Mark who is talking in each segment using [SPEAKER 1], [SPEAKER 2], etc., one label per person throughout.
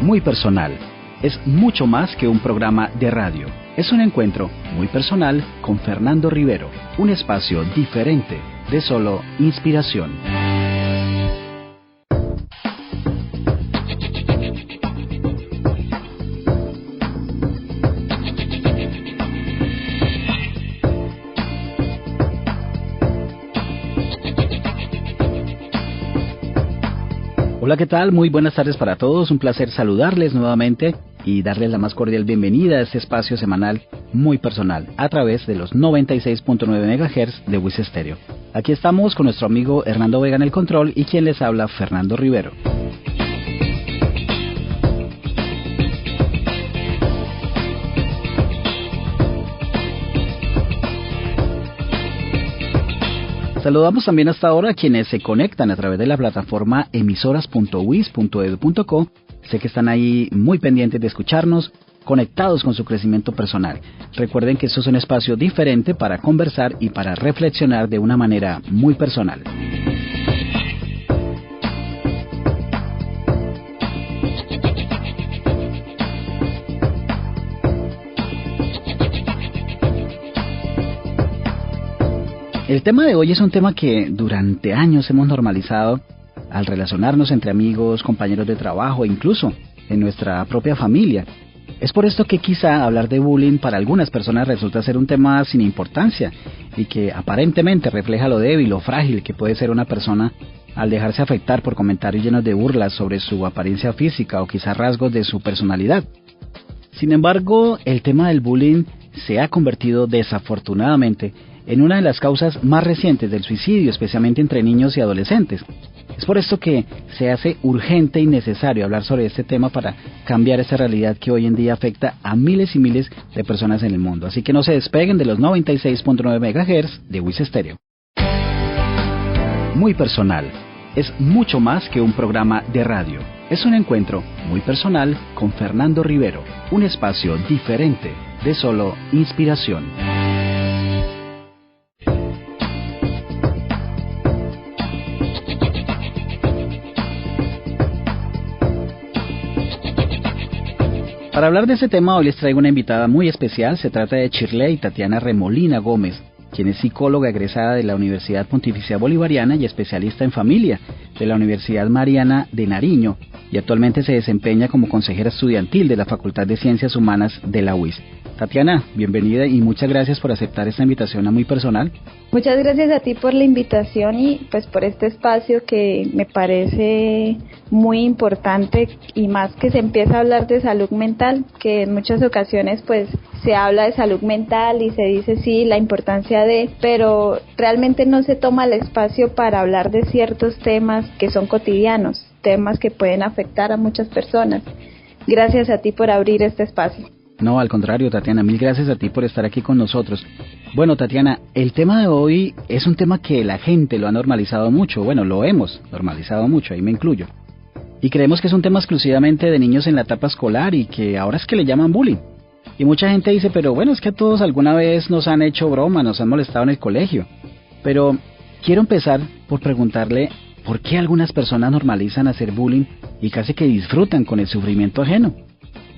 [SPEAKER 1] Muy personal. Es mucho más que un programa de radio. Es un encuentro muy personal con Fernando Rivero, un espacio diferente de solo inspiración. Hola, ¿qué tal? Muy buenas tardes para todos. Un placer saludarles nuevamente y darles la más cordial bienvenida a este espacio semanal muy personal a través de los 96.9 MHz de WIS Stereo. Aquí estamos con nuestro amigo Hernando Vega en el control y quien les habla, Fernando Rivero. Saludamos también hasta ahora a quienes se conectan a través de la plataforma emisoras.wis.edu.co. Sé que están ahí muy pendientes de escucharnos, conectados con su crecimiento personal. Recuerden que esto es un espacio diferente para conversar y para reflexionar de una manera muy personal. El tema de hoy es un tema que durante años hemos normalizado al relacionarnos entre amigos, compañeros de trabajo e incluso en nuestra propia familia. Es por esto que quizá hablar de bullying para algunas personas resulta ser un tema sin importancia y que aparentemente refleja lo débil o frágil que puede ser una persona al dejarse afectar por comentarios llenos de burlas sobre su apariencia física o quizá rasgos de su personalidad. Sin embargo, el tema del bullying se ha convertido desafortunadamente en una de las causas más recientes del suicidio, especialmente entre niños y adolescentes. Es por esto que se hace urgente y necesario hablar sobre este tema para cambiar esta realidad que hoy en día afecta a miles y miles de personas en el mundo. Así que no se despeguen de los 96.9 MHz de WIS Stereo. Muy personal. Es mucho más que un programa de radio. Es un encuentro muy personal con Fernando Rivero, un espacio diferente de solo inspiración. Para hablar de este tema, hoy les traigo una invitada muy especial. Se trata de Shirley Tatiana Remolina Gómez, quien es psicóloga egresada de la Universidad Pontificia Bolivariana y especialista en familia de la Universidad Mariana de Nariño, y actualmente se desempeña como consejera estudiantil de la Facultad de Ciencias Humanas de la UIS. Tatiana, bienvenida y muchas gracias por aceptar esta invitación a Muy Personal.
[SPEAKER 2] Muchas gracias a ti por la invitación y pues por este espacio que me parece muy importante, y más que se empieza a hablar de salud mental, que en muchas ocasiones pues se habla de salud mental y se dice sí, la importancia de, pero realmente no se toma el espacio para hablar de ciertos temas que son cotidianos, temas que pueden afectar a muchas personas. Gracias a ti por abrir este espacio.
[SPEAKER 1] No, al contrario, Tatiana, mil gracias a ti por estar aquí con nosotros. Bueno, Tatiana, el tema de hoy es un tema que la gente lo ha normalizado mucho. Bueno, lo hemos normalizado mucho, ahí me incluyo. Y creemos que es un tema exclusivamente de niños en la etapa escolar y que ahora es que le llaman bullying. Y mucha gente dice, pero bueno, es que a todos alguna vez nos han hecho broma, nos han molestado en el colegio. Pero quiero empezar por preguntarle por qué algunas personas normalizan hacer bullying y casi que disfrutan con el sufrimiento ajeno.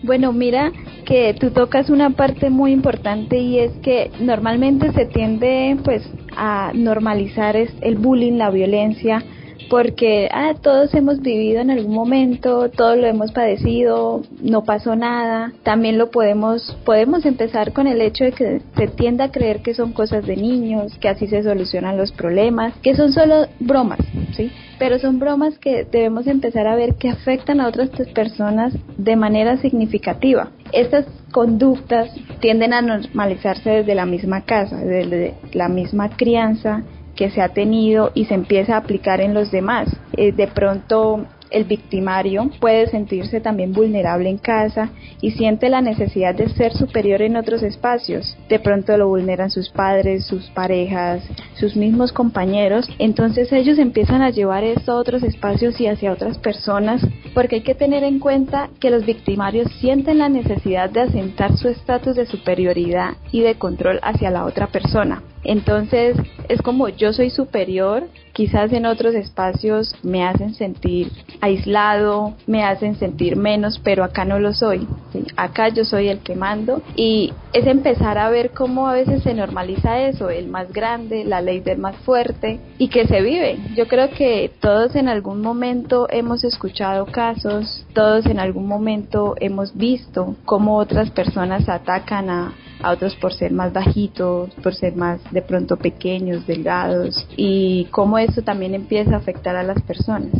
[SPEAKER 2] Bueno, mira que tú tocas una parte muy importante, y es que normalmente se tiende pues a normalizar el bullying, la violencia, porque todos hemos vivido en algún momento, todos lo hemos padecido, no pasó nada. También lo podemos empezar con el hecho de que se tiende a creer que son cosas de niños, que así se solucionan los problemas, que son solo bromas, ¿sí? Pero son bromas que debemos empezar a ver que afectan a otras personas de manera significativa. Estas conductas tienden a normalizarse desde la misma casa, desde la misma crianza que se ha tenido, y se empieza a aplicar en los demás. De pronto el victimario puede sentirse también vulnerable en casa y siente la necesidad de ser superior en otros espacios. De pronto lo vulneran sus padres, sus parejas, sus mismos compañeros. Entonces ellos empiezan a llevar esto a otros espacios y hacia otras personas, porque hay que tener en cuenta que los victimarios sienten la necesidad de asentar su estatus de superioridad y de control hacia la otra persona. Entonces es como yo soy superior, quizás en otros espacios me hacen sentir aislado, me hacen sentir menos, pero acá no lo soy, ¿sí? Acá yo soy el que mando, y es empezar a ver cómo a veces se normaliza eso, el más grande, la ley del más fuerte, y que se vive. Yo creo que todos en algún momento hemos escuchado casos, todos en algún momento hemos visto cómo otras personas atacan a otros por ser más bajitos, por ser más de pronto pequeños, delgados, y cómo eso también empieza a afectar a las personas.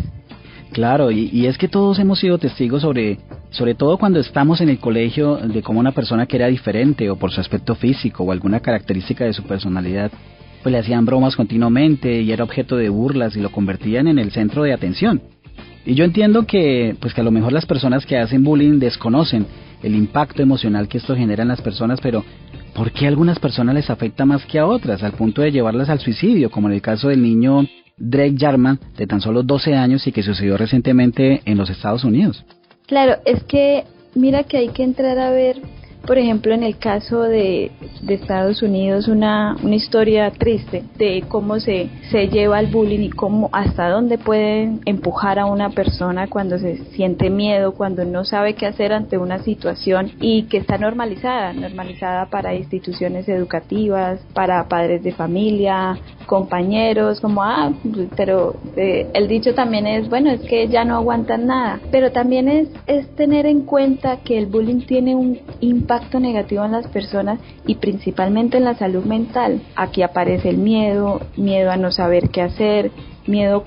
[SPEAKER 1] Claro, y es que todos hemos sido testigos sobre todo cuando estamos en el colegio, de cómo una persona que era diferente o por su aspecto físico o alguna característica de su personalidad, pues le hacían bromas continuamente y era objeto de burlas y lo convertían en el centro de atención. Y yo entiendo que a lo mejor las personas que hacen bullying desconocen el impacto emocional que esto genera en las personas, pero ¿por qué a algunas personas les afecta más que a otras, al punto de llevarlas al suicidio, como en el caso del niño Drake Jarman, de tan solo 12 años y que sucedió recientemente en los Estados Unidos?
[SPEAKER 2] Claro, es que mira que hay que entrar a ver, por ejemplo, en el caso de Estados Unidos, una historia triste de cómo se lleva el bullying y cómo hasta dónde pueden empujar a una persona cuando se siente miedo, cuando no sabe qué hacer ante una situación, y que está normalizada para instituciones educativas, para padres de familia, compañeros, como pero el dicho también es, bueno, es que ya no aguantan nada, pero también es tener en cuenta que el bullying tiene un impacto negativo en las personas y principalmente en la salud mental. Aquí aparece el miedo a no saber qué hacer, miedo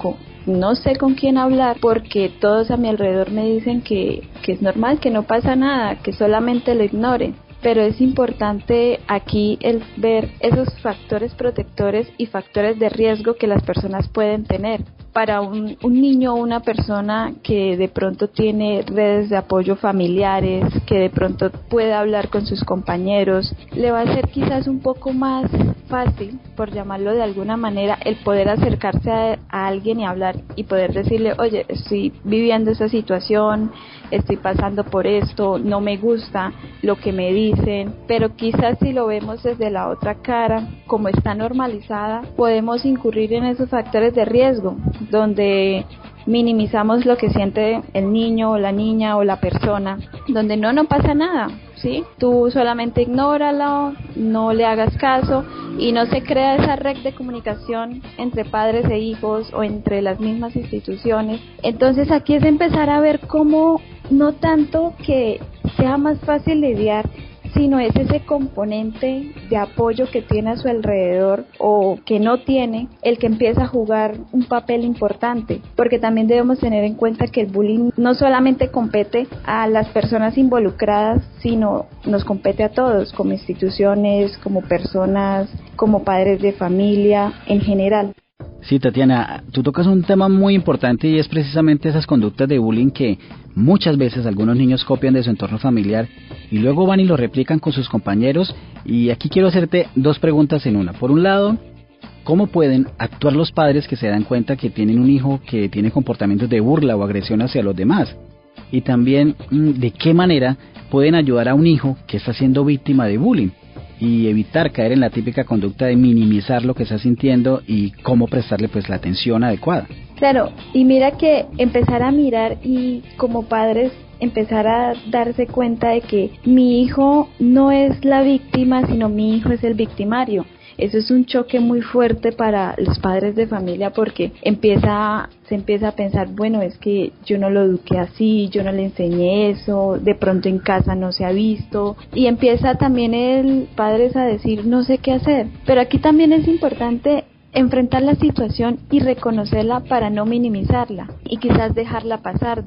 [SPEAKER 2] no sé con quién hablar, porque todos a mi alrededor me dicen que es normal, que no pasa nada, que solamente lo ignore. Pero es importante aquí el ver esos factores protectores y factores de riesgo que las personas pueden tener. Para un niño o una persona que de pronto tiene redes de apoyo familiares, que de pronto puede hablar con sus compañeros, le va a ser quizás un poco más fácil, por llamarlo de alguna manera, el poder acercarse a alguien y hablar y poder decirle, oye, estoy viviendo esa situación, estoy pasando por esto, no me gusta lo que me dicen. Pero quizás si lo vemos desde la otra cara, como está normalizada, podemos incurrir en esos factores de riesgo, donde minimizamos lo que siente el niño o la niña o la persona, donde no pasa nada, ¿sí? Tú solamente ignóralo, no le hagas caso, y no se crea esa red de comunicación entre padres e hijos o entre las mismas instituciones. Entonces aquí es empezar a ver cómo no tanto que sea más fácil lidiar, sino es ese componente de apoyo que tiene a su alrededor o que no tiene, el que empieza a jugar un papel importante, porque también debemos tener en cuenta que el bullying no solamente compete a las personas involucradas, sino nos compete a todos, como instituciones, como personas, como padres de familia, en general.
[SPEAKER 1] Sí, Tatiana, tú tocas un tema muy importante y es precisamente esas conductas de bullying que muchas veces algunos niños copian de su entorno familiar y luego van y lo replican con sus compañeros. Y aquí quiero hacerte dos preguntas en una. Por un lado, ¿cómo pueden actuar los padres que se dan cuenta que tienen un hijo que tiene comportamientos de burla o agresión hacia los demás? Y también, ¿de qué manera pueden ayudar a un hijo que está siendo víctima de bullying y evitar caer en la típica conducta de minimizar lo que está sintiendo y cómo prestarle la atención adecuada?
[SPEAKER 2] Claro, y mira que empezar a mirar y como padres empezar a darse cuenta de que mi hijo no es la víctima, sino mi hijo es el victimario. Eso es un choque muy fuerte para los padres de familia, porque se empieza a pensar, bueno, es que yo no lo eduqué así, yo no le enseñé eso, de pronto en casa no se ha visto, y empieza también el padre a decir, no sé qué hacer. Pero aquí también es importante enfrentar la situación y reconocerla para no minimizarla y quizás dejarla pasar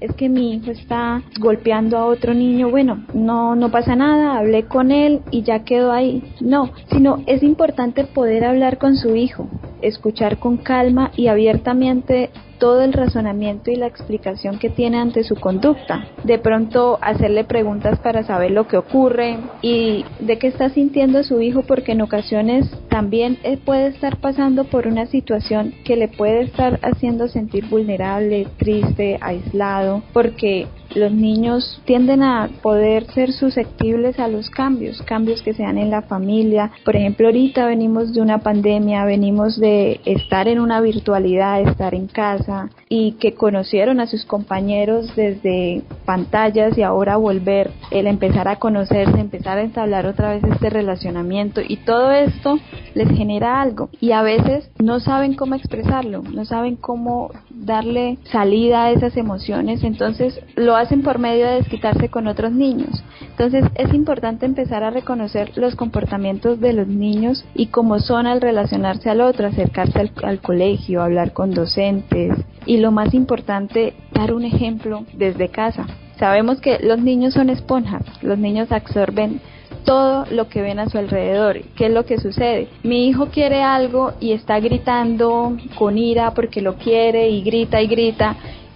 [SPEAKER 2] es que mi hijo está golpeando a otro niño, bueno, no pasa nada, hablé con él y ya quedó ahí. No, sino es importante poder hablar con su hijo, escuchar con calma y abiertamente todo el razonamiento y la explicación que tiene ante su conducta. De pronto hacerle preguntas para saber lo que ocurre y de qué está sintiendo su hijo, porque en ocasiones también él puede estar pasando por una situación que le puede estar haciendo sentir vulnerable, triste, aislado, porque los niños tienden a poder ser susceptibles a los cambios que se dan en la familia. Por ejemplo, ahorita venimos de una pandemia, venimos de estar en una virtualidad, estar en casa, y que conocieron a sus compañeros desde pantallas, y ahora volver, el empezar a conocerse, empezar a entablar otra vez este relacionamiento, y todo esto les genera algo, y a veces no saben cómo expresarlo, no saben cómo darle salida a esas emociones, entonces lo hacen por medio de desquitarse con otros niños. Entonces es importante empezar a reconocer los comportamientos de los niños y cómo son al relacionarse al otro, acercarse al colegio, hablar con docentes, y lo más importante, dar un ejemplo desde casa. Sabemos que los niños son esponjas, los niños absorben todo lo que ven a su alrededor. ¿Qué es lo que sucede? Mi hijo quiere algo y está gritando con ira porque lo quiere, y grita,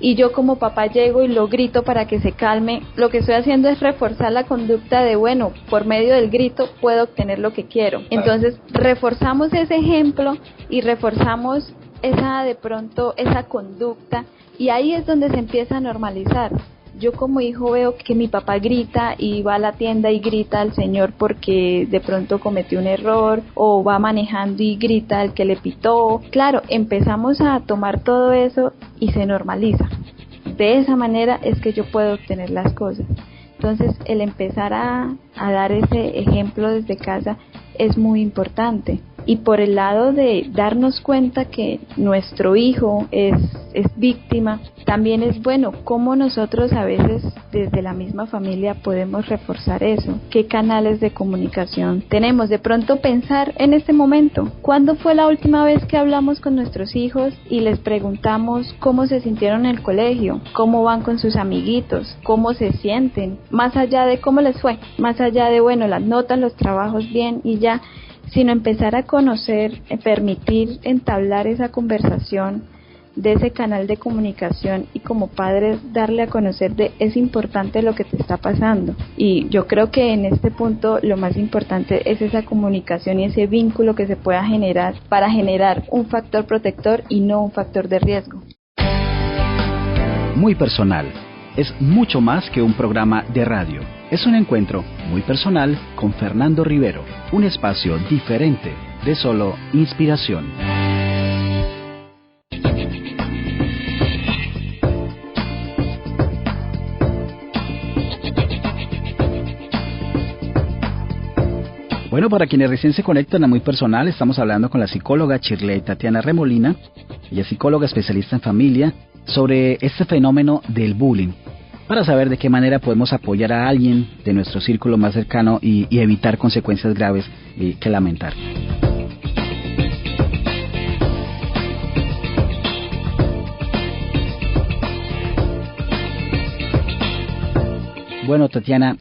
[SPEAKER 2] y yo como papá llego y lo grito para que se calme. Lo que estoy haciendo es reforzar la conducta de, bueno, por medio del grito puedo obtener lo que quiero. Entonces reforzamos ese ejemplo y reforzamos esa conducta, y ahí es donde se empieza a normalizar. Yo como hijo veo que mi papá grita y va a la tienda y grita al señor porque de pronto cometió un error, o va manejando y grita al que le pitó. Claro, empezamos a tomar todo eso y se normaliza. De esa manera es que yo puedo obtener las cosas. Entonces el empezar a dar ese ejemplo desde casa es muy importante. Y por el lado de darnos cuenta que nuestro hijo es víctima, también es bueno cómo nosotros a veces desde la misma familia podemos reforzar eso. ¿Qué canales de comunicación tenemos? De pronto pensar en este momento, ¿cuándo fue la última vez que hablamos con nuestros hijos y les preguntamos cómo se sintieron en el colegio? ¿Cómo van con sus amiguitos? ¿Cómo se sienten? Más allá de cómo les fue, más allá de, bueno, las notas, los trabajos bien y ya, sino empezar a conocer, permitir entablar esa conversación de ese canal de comunicación, y como padres darle a conocer es importante lo que te está pasando. Y yo creo que en este punto lo más importante es esa comunicación y ese vínculo que se pueda generar para generar un factor protector y no un factor de riesgo.
[SPEAKER 1] Muy personal. Es mucho más que un programa de radio. Es un encuentro muy personal con Fernando Rivero, un espacio diferente de solo inspiración. Bueno, para quienes recién se conectan a Muy Personal, estamos hablando con la psicóloga Shirley Tatiana Remolina, ella es psicóloga especialista en familia, sobre este fenómeno del bullying, para saber de qué manera podemos apoyar a alguien de nuestro círculo más cercano y evitar consecuencias graves que lamentar. Bueno, Tatiana,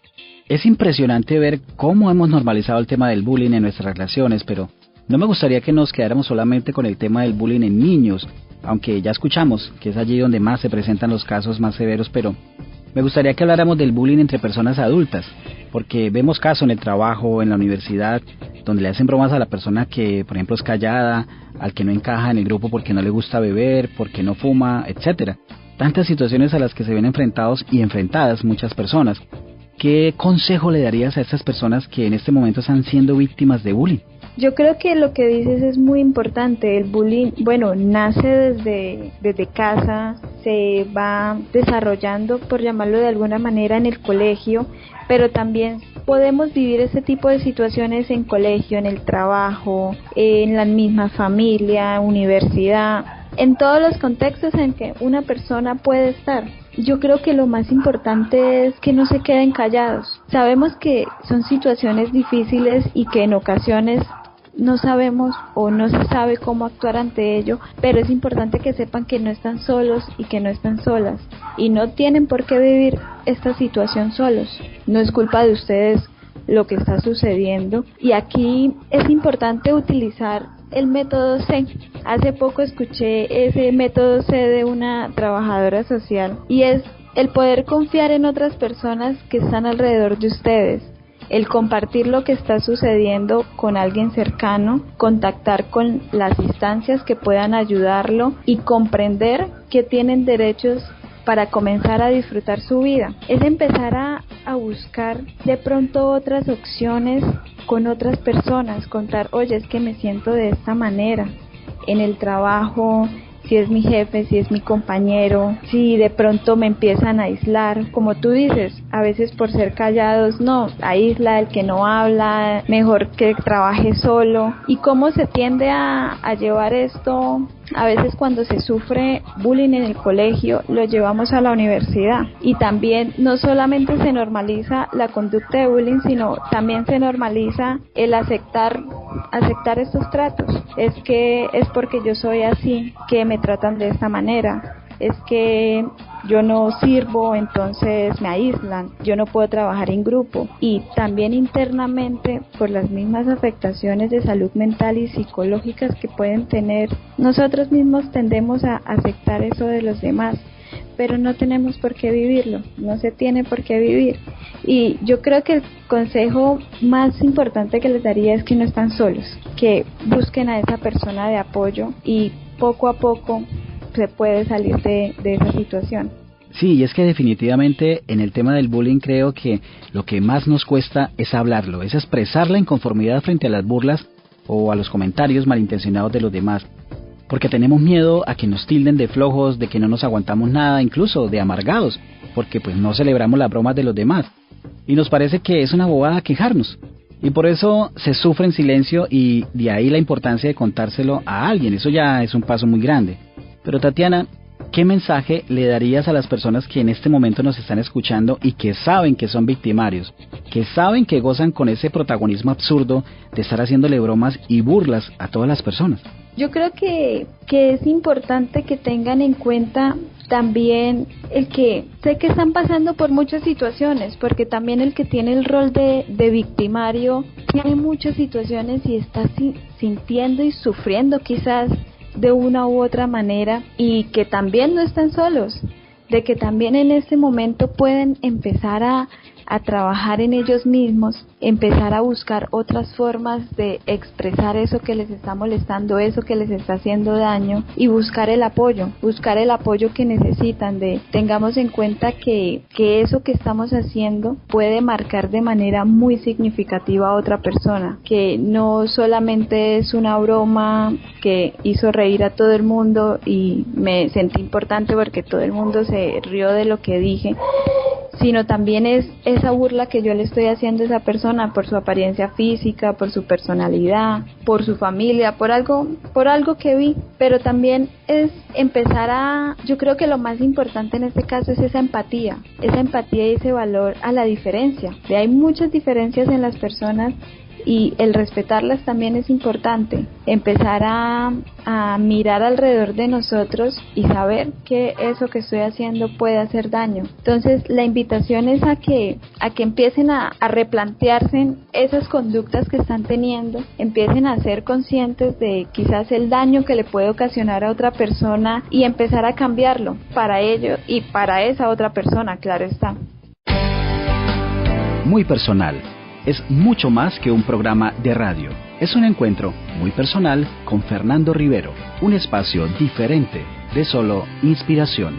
[SPEAKER 1] es impresionante ver cómo hemos normalizado el tema del bullying en nuestras relaciones, pero no me gustaría que nos quedáramos solamente con el tema del bullying en niños, aunque ya escuchamos que es allí donde más se presentan los casos más severos, pero me gustaría que habláramos del bullying entre personas adultas, porque vemos casos en el trabajo, en la universidad, donde le hacen bromas a la persona que, por ejemplo, es callada, al que no encaja en el grupo porque no le gusta beber, porque no fuma, etcétera. Tantas situaciones a las que se ven enfrentados y enfrentadas muchas personas. ¿Qué consejo le darías a estas personas que en este momento están siendo víctimas de bullying?
[SPEAKER 2] Yo creo que lo que dices es muy importante. El bullying, bueno, nace desde casa, se va desarrollando, por llamarlo de alguna manera, en el colegio, pero también podemos vivir ese tipo de situaciones en colegio, en el trabajo, en la misma familia, universidad, en todos los contextos en que una persona puede estar. Yo creo que lo más importante es que no se queden callados. Sabemos que son situaciones difíciles y que en ocasiones no sabemos o no se sabe cómo actuar ante ello, pero es importante que sepan que no están solos y que no están solas, y no tienen por qué vivir esta situación solos. No es culpa de ustedes lo que está sucediendo, y aquí es importante utilizar el método C. Hace poco escuché ese método C de una trabajadora social, y es el poder confiar en otras personas que están alrededor de ustedes, el compartir lo que está sucediendo con alguien cercano, contactar con las instancias que puedan ayudarlo y comprender que tienen derechos para comenzar a disfrutar su vida. Es empezar a buscar de pronto otras opciones con otras personas, contar, oye, es que me siento de esta manera en el trabajo, si es mi jefe, si es mi compañero, si de pronto me empiezan a aislar, como tú dices, a veces por ser callados, no, aísla el que no habla, mejor que trabaje solo. ¿Y cómo se tiende a llevar esto? A veces cuando se sufre bullying en el colegio, lo llevamos a la universidad, y también no solamente se normaliza la conducta de bullying, sino también se normaliza el aceptar estos tratos. Es que es porque yo soy así que me tratan de esta manera, es que yo no sirvo, entonces me aíslan, yo no puedo trabajar en grupo. Y también internamente, por las mismas afectaciones de salud mental y psicológicas que pueden tener, nosotros mismos tendemos a aceptar eso de los demás, pero no tenemos por qué vivirlo, no se tiene por qué vivir. Y yo creo que el consejo más importante que les daría es que no están solos, que busquen a esa persona de apoyo, y poco a poco se puede salir de esa situación.
[SPEAKER 1] Sí, y es que definitivamente en el tema del bullying creo que lo que más nos cuesta es hablarlo, es expresar la inconformidad frente a las burlas o a los comentarios malintencionados de los demás, porque tenemos miedo a que nos tilden de flojos, de que no nos aguantamos nada, incluso de amargados, porque pues no celebramos las bromas de los demás, y nos parece que es una bobada quejarnos, y por eso se sufre en silencio, y de ahí la importancia de contárselo a alguien. Eso ya es un paso muy grande. Pero Tatiana, ¿qué mensaje le darías a las personas que en este momento nos están escuchando y que saben que son victimarios, que saben que gozan con ese protagonismo absurdo de estar haciéndole bromas y burlas a todas las personas?
[SPEAKER 2] Yo creo que es importante que tengan en cuenta también el que sé que están pasando por muchas situaciones, porque también el que tiene el rol de victimario tiene muchas situaciones y está sintiendo y sufriendo quizás de una u otra manera, y que también no están solos, de que también en este momento pueden empezar a trabajar en ellos mismos, empezar a buscar otras formas de expresar eso que les está molestando, eso que les está haciendo daño, y buscar el apoyo que necesitan. Tengamos en cuenta que eso que estamos haciendo puede marcar de manera muy significativa a otra persona, que no solamente es una broma que hizo reír a todo el mundo y me sentí importante porque todo el mundo se rió de lo que dije, sino también es esa burla que yo le estoy haciendo a esa persona por su apariencia física, por su personalidad, por su familia, por algo que vi. Pero también es empezar yo creo que lo más importante en este caso es esa empatía y ese valor a la diferencia. Hay muchas diferencias en las personas, y el respetarlas también es importante. Empezar a mirar alrededor de nosotros y saber que eso que estoy haciendo puede hacer daño. Entonces la invitación es a que empiecen a replantearse esas conductas que están teniendo, empiecen a ser conscientes de quizás el daño que le puede ocasionar a otra persona, y empezar a cambiarlo para ello y para esa otra persona, claro está.
[SPEAKER 1] Muy personal. Es mucho más que un programa de radio. Es un encuentro muy personal con Fernando Rivero, un espacio diferente de solo inspiración.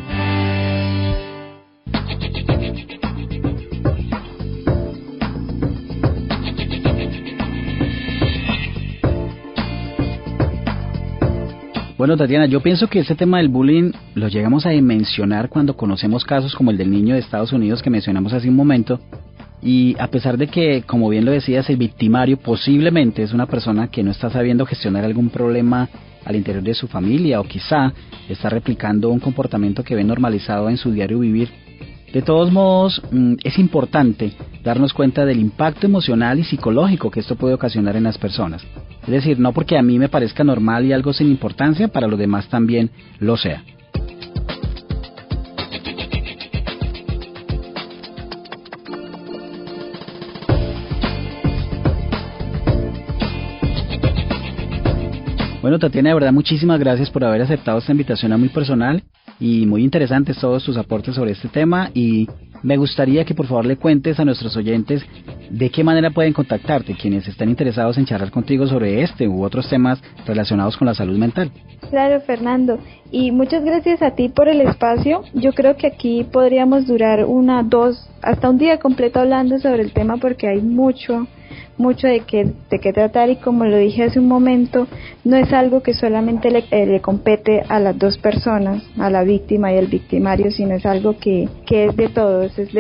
[SPEAKER 1] Bueno, Tatiana, yo pienso que ese tema del bullying lo llegamos a dimensionar cuando conocemos casos como el del niño de Estados Unidos que mencionamos hace un momento. Y a pesar de que, como bien lo decías, el victimario posiblemente es una persona que no está sabiendo gestionar algún problema al interior de su familia, o quizá está replicando un comportamiento que ve normalizado en su diario vivir, de todos modos es importante darnos cuenta del impacto emocional y psicológico que esto puede ocasionar en las personas. Es decir, no porque a mí me parezca normal y algo sin importancia, para los demás también lo sea. Bueno, Tatiana, de verdad muchísimas gracias por haber aceptado esta invitación a Muy Personal, y muy interesantes todos tus aportes sobre este tema, y me gustaría que por favor le cuentes a nuestros oyentes de qué manera pueden contactarte quienes estén interesados en charlar contigo sobre este u otros temas relacionados con la salud mental.
[SPEAKER 2] Claro, Fernando, y muchas gracias a ti por el espacio. Yo creo que aquí podríamos durar 1, 2, hasta un día completo hablando sobre el tema, porque hay mucho de qué tratar, y como lo dije hace un momento, no es algo que solamente le compete a las dos personas, a la víctima y al victimario, sino es algo que es de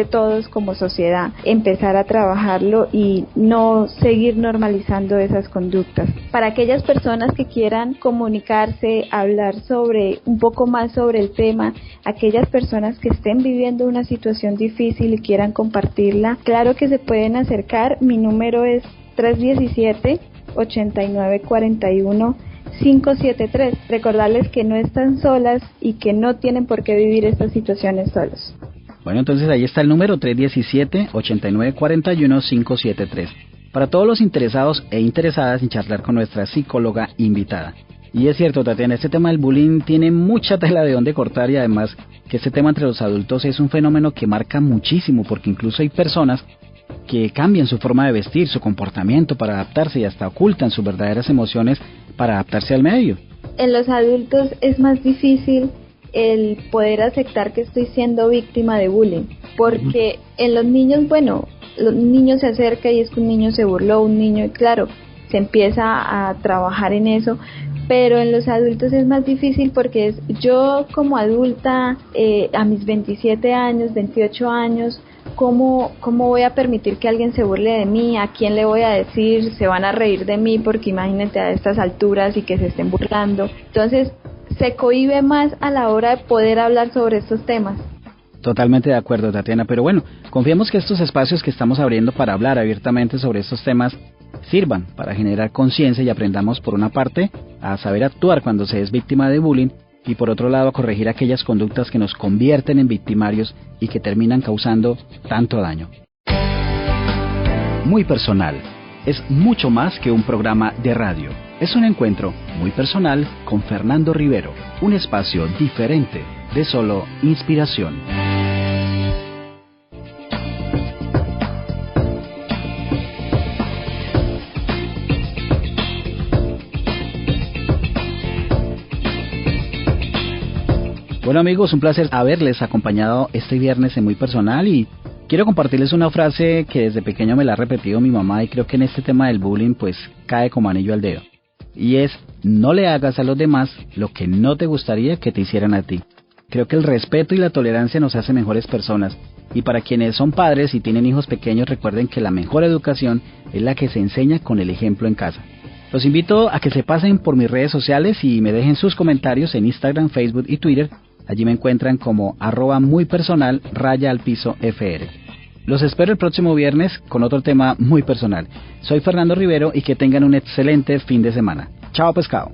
[SPEAKER 2] todos como sociedad, empezar a trabajarlo y no seguir normalizando esas conductas. Para aquellas personas que quieran comunicarse, hablar un poco más sobre el tema, aquellas personas que estén viviendo una situación difícil y quieran compartirla, claro que se pueden acercar. Mi número es 317-8941-573. Recordarles que no están solas y que no tienen por qué vivir estas situaciones solos.
[SPEAKER 1] Bueno, entonces ahí está el número 317-8941-573. Para todos los interesados e interesadas en charlar con nuestra psicóloga invitada. Y es cierto, Tatiana, este tema del bullying tiene mucha tela de donde cortar, y además que este tema entre los adultos es un fenómeno que marca muchísimo, porque incluso hay personas que cambian su forma de vestir, su comportamiento para adaptarse, y hasta ocultan sus verdaderas emociones para adaptarse al medio.
[SPEAKER 2] En los adultos es más difícil el poder aceptar que estoy siendo víctima de bullying, porque en los niños, los niños se acercan y es que un niño se burló, un niño, y claro, se empieza a trabajar en eso, pero en los adultos es más difícil, porque yo como adulta, a mis 27 años, 28 años, ¿cómo voy a permitir que alguien se burle de mí? ¿A quién le voy a decir? Se van a reír de mí, porque imagínate a estas alturas y que se estén burlando. Entonces se cohíbe más a la hora de poder hablar sobre estos temas.
[SPEAKER 1] Totalmente de acuerdo, Tatiana, pero bueno, confiemos que estos espacios que estamos abriendo para hablar abiertamente sobre estos temas sirvan para generar conciencia y aprendamos, por una parte, a saber actuar cuando se es víctima de bullying, y por otro lado a corregir aquellas conductas que nos convierten en victimarios y que terminan causando tanto daño. Muy personal. Es mucho más que un programa de radio. Es un encuentro muy personal con Fernando Rivero, un espacio diferente de solo inspiración. Bueno amigos, un placer haberles acompañado este viernes en Muy Personal, y quiero compartirles una frase que desde pequeño me la ha repetido mi mamá, y creo que en este tema del bullying pues cae como anillo al dedo. Y es: no le hagas a los demás lo que no te gustaría que te hicieran a ti. Creo que el respeto y la tolerancia nos hace mejores personas, y para quienes son padres y tienen hijos pequeños, recuerden que la mejor educación es la que se enseña con el ejemplo en casa. Los invito a que se pasen por mis redes sociales y me dejen sus comentarios en Instagram, Facebook y Twitter. Allí me encuentran como @muypersonal_FR. Los espero el próximo viernes con otro tema muy personal. Soy Fernando Rivero y que tengan un excelente fin de semana. Chao pescado.